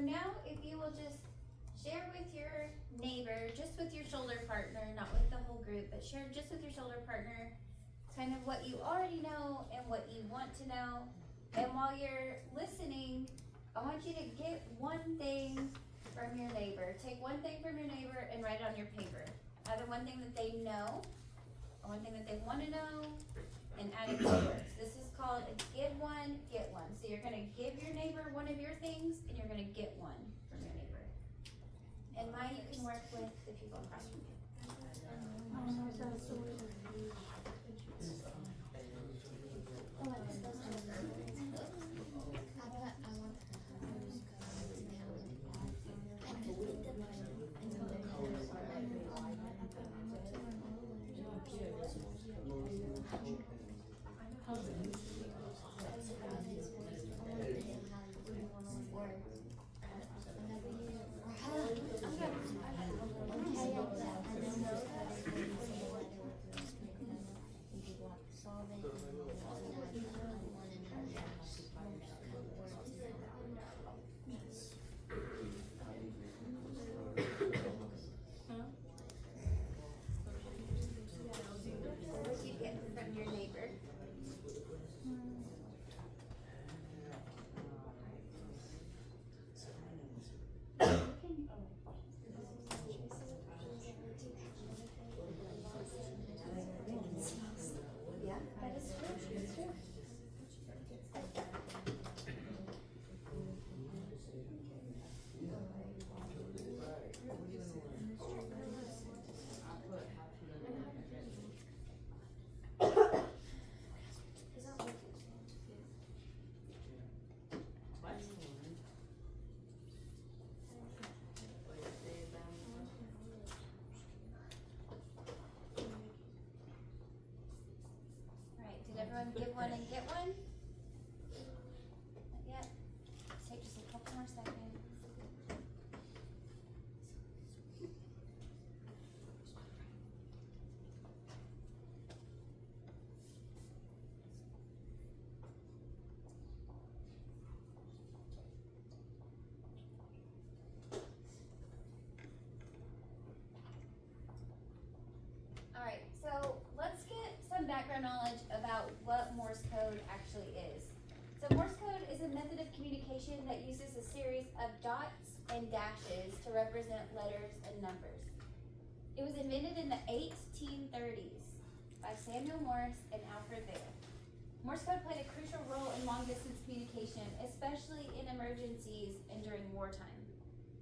now if you will just share with your neighbor, just with your shoulder partner, not with the whole group, but share just with your shoulder partner kind of what you already know and what you want to know. And while you're listening, I want you to get one thing from your neighbor. Take one thing from your neighbor and write it on your paper. Either one thing that they know, or one thing that they want to know, and add it to yours. This is called a give one, get one. So you're going to give your neighbor one of your things, and you're going to get one from your neighbor. And mine you can work with the people across from you. Everyone give one and get one? Not yet. Let's take just a couple more seconds. Alright, so let's get some background knowledge about what Morse code actually is. So Morse code is a method of communication that uses a series of dots and dashes to represent letters and numbers. It was invented in the 1830s by Samuel Morse and Alfred Vail. Morse code played a crucial role in long-distance communication, especially in emergencies and during wartime.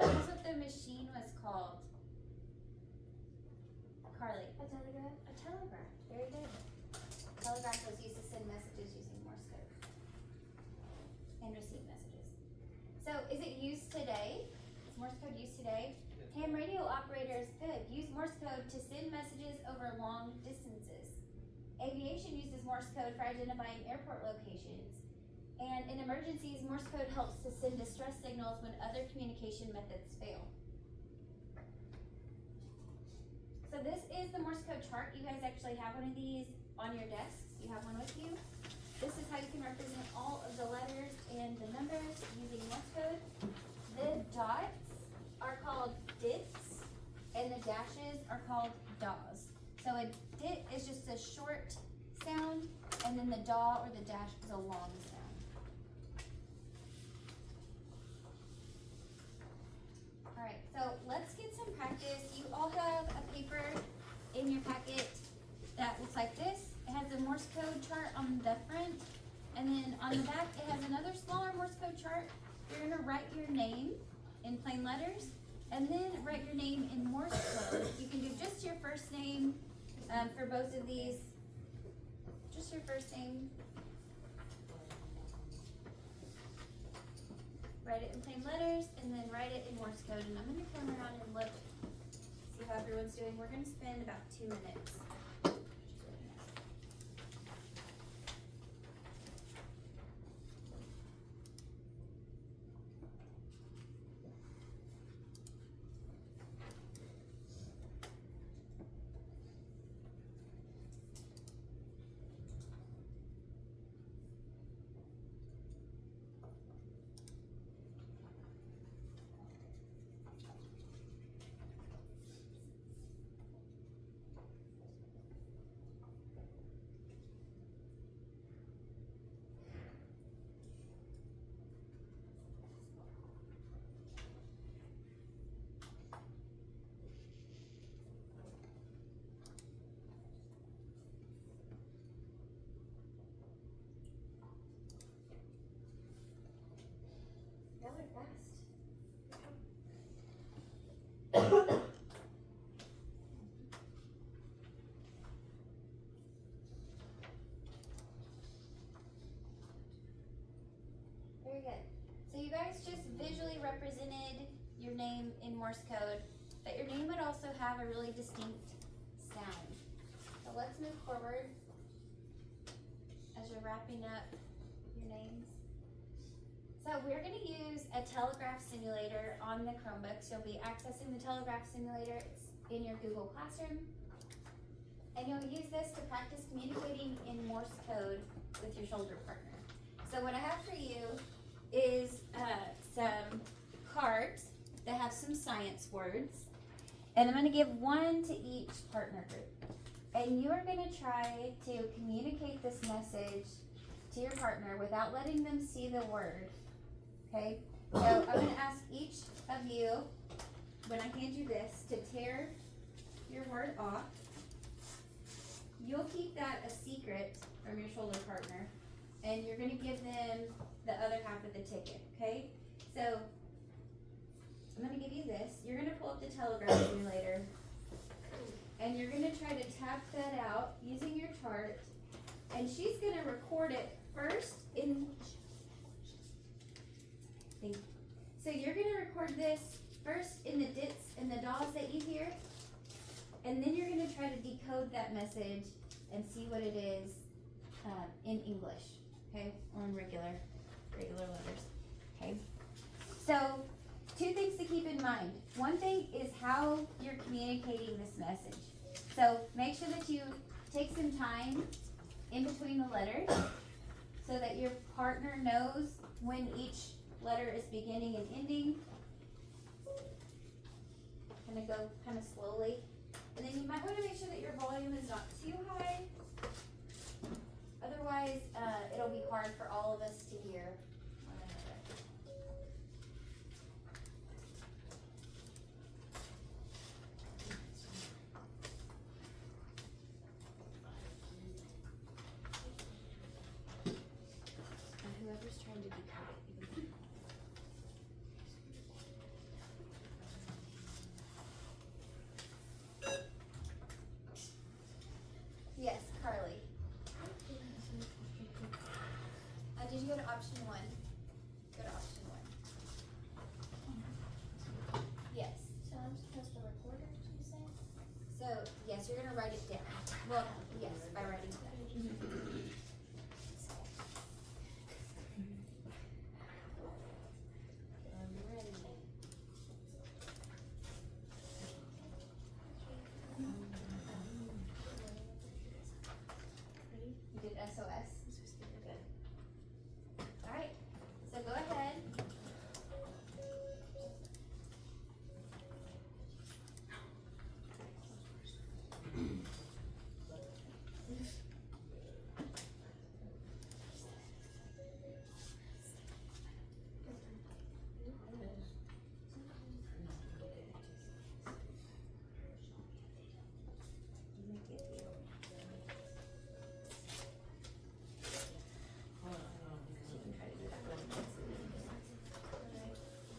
Guess what the machine was called? Carly. A telegraph? A telegraph. Very good. Telegraph was used to send messages using Morse code and receive messages. So is it used today? Is Morse code used today? Ham radio operators, good, use Morse code to send messages over long distances. Aviation uses Morse code for identifying airport locations. And in emergencies, Morse code helps to send distress signals when other communication methods fail. So this is the Morse code chart. You guys actually have one of these on your desks. You have one with you. This is how you can represent all of the letters and the numbers using Morse code. The dots are called dits and the dashes are called daws. So a dit is just a short sound and then the daw or the dash is a long sound. Alright, so let's get some practice. You all have a paper in your packet that looks like this. It has a Morse code chart on the front, and then on the back it has another smaller Morse code chart. You're going to write your name in plain letters, and then write your name in Morse code. You can do just your first name for both of these. Just your first name. Write it in plain letters, and then write it in Morse code. And I'm going to come around and look, see how everyone's doing. We're going to spend about 2 minutes. Very good. So you guys just visually represented your name in Morse code, but your name would also have a really distinct sound. So let's move forward as you're wrapping up your names. So we're going to use a telegraph simulator on the Chromebooks. You'll be accessing the telegraph simulator. It's in your Google Classroom. And you'll use this to practice communicating in Morse code with your shoulder partner. So what I have for you is some cards that have some science words. And I'm going to give one to each partner group. And you are going to try to communicate this message to your partner without letting them see the word. Okay? So I'm going to ask each of you, when I hand you this, to tear your word off. You'll keep that a secret from your shoulder partner, and you're going to give them the other half of the ticket, okay? So I'm going to give you this. You're going to pull up the telegraph simulator, and you're going to try to tap that out using your chart, and she's going to record it first in. So you're going to record this first in the dits and the dots that you hear, and then you're going to try to decode that message and see what it is in English, okay, or in regular letters, okay? So 2 things to keep in mind. One thing is how you're communicating this message. So make sure that you take some time in between the letters so that your partner knows when each letter is beginning and ending. Kind of go kind of slowly. And then you might want to make sure that your volume is not too high. Otherwise, it'll be hard for all of us to hear one another. And whoever's trying to decode it, you can. Yes, Carly. Did you go to option 1? Go to option 1. Yes. So I'm supposed to record it, you say? So, yes, you're going to write it down. Well, yes, by writing it down. I'm ready. You did SOS? Good. Alright, so go ahead.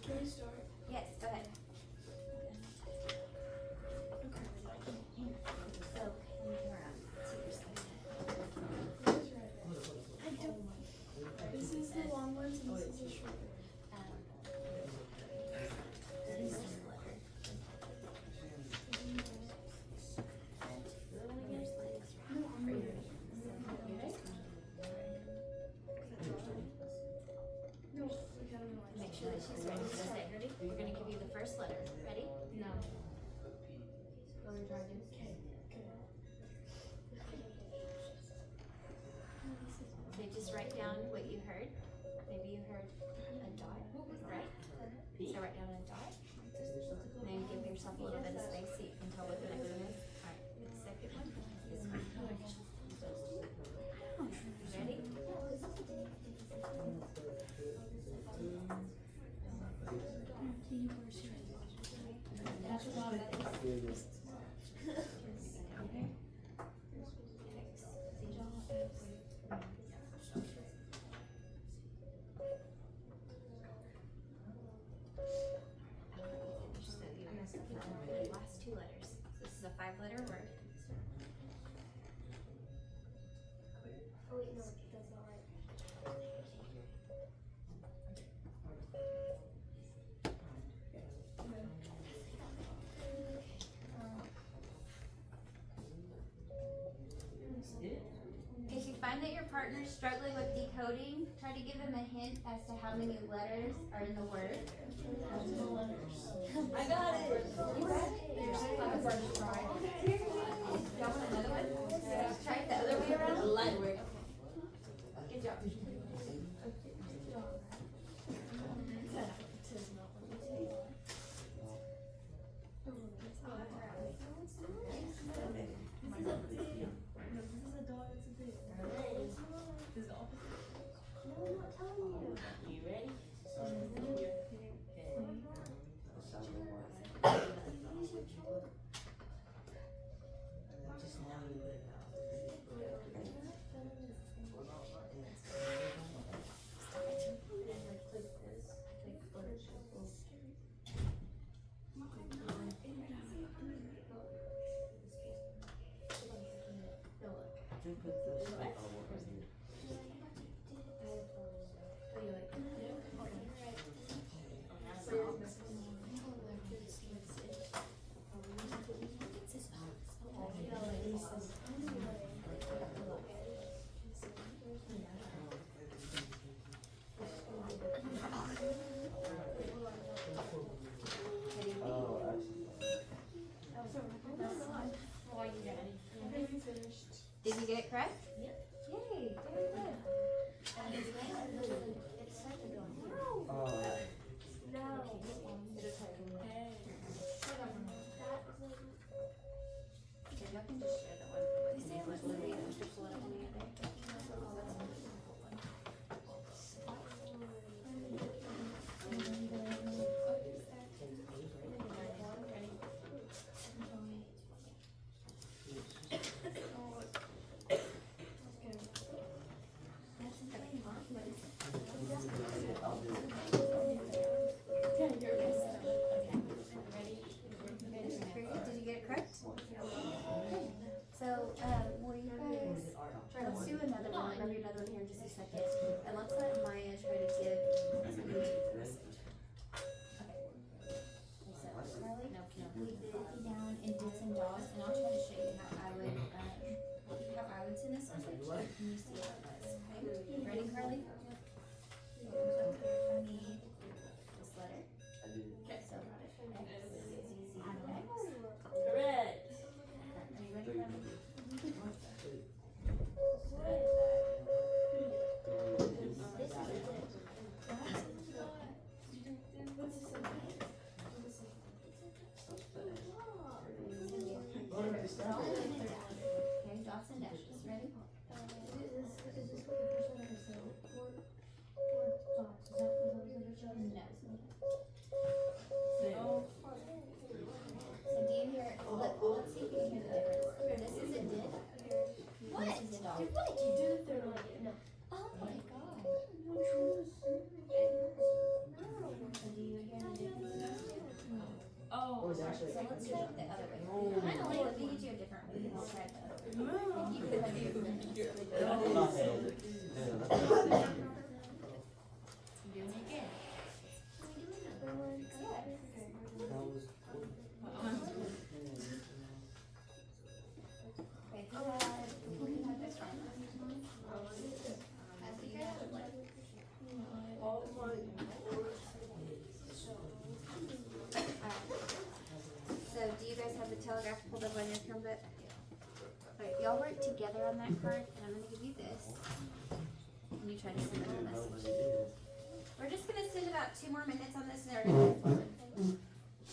Can we start? Yes, go ahead. So, come around. Seriously. I don't. This is the long ones and this is the short. This is the letter. No, we got another one. Make sure that she's ready. So say, ready? We're gonna give you the first letter. Ready? No. What are we trying to do? Okay, good. So just write down what you heard. Maybe you heard a dot, right? So write down a dot. And then give yourself a little bit of space so you can tell what the next one is. Alright, the second one is ready? That's a lot of things. The last 2 letters. So this is a 5 partner's struggling with decoding, try to give him a hint as to how many letters are in the word. I got it. You got it? Y'all want another one? Try it the other way around. Good job. Did you get it correct? Yep. Yay, very good. Y'all can just share the one. Did you get it correct? So, will you guys, let's do another one. I'll grab you another one here in just a second. And let's let Maya try to give YouTube the message. Okay. So, Carly, we did it down in dits and dots, and I'll try to show you how I would send this message. And you see how it does. Okay? Ready, Carly? I need this letter. Okay, so X, Z, X. Correct. Are you ready, Carly? Okay, dots and dashes. Ready? No. So do you hear? Let's see if you can hear the difference. This is a did. What? This is a dog. What? You do the third one. No. Oh my god. So do you hear the difference? Oh, So let's try it the other way. Finally, let me get you a different one. We'll try it the other way. You can have your doing it again. Okay, who had this one? As you guys would like. So do you guys have the telegraph pulled up on your Chromebook? Alright, y'all work together on that card, and I'm gonna give you this. And you try to send them a message. We're just gonna send about 2 more minutes on this and they're gonna move forward.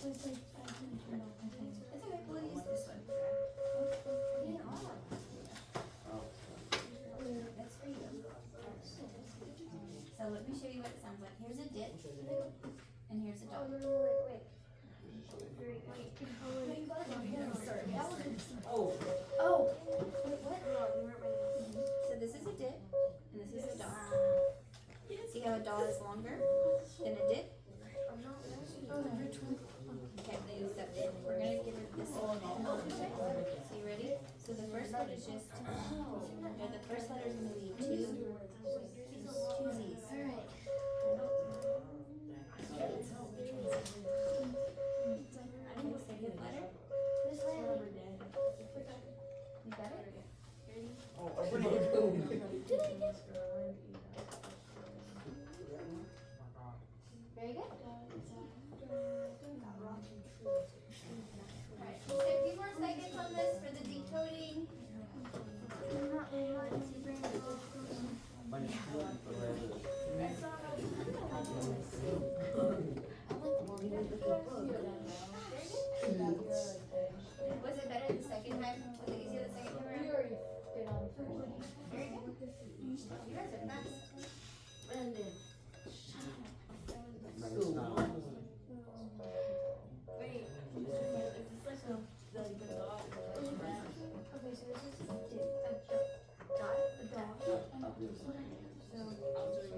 It's okay, we'll use this one. That's for you. So let me show you what it sounds like. Here's a dit, and here's a dog. So this is a dit, and this is a dot. See how a dot is longer than a dit? Okay, so we're gonna give it this one. So you ready? So the first one is just, the first letter is gonna be two Z's. Alright. I didn't say good letter. You got it? Oh, Very good. Alright, just a few more seconds on this for the decoding. Was it better the second time? Was it easier the second time around? Very good. You guys are fast.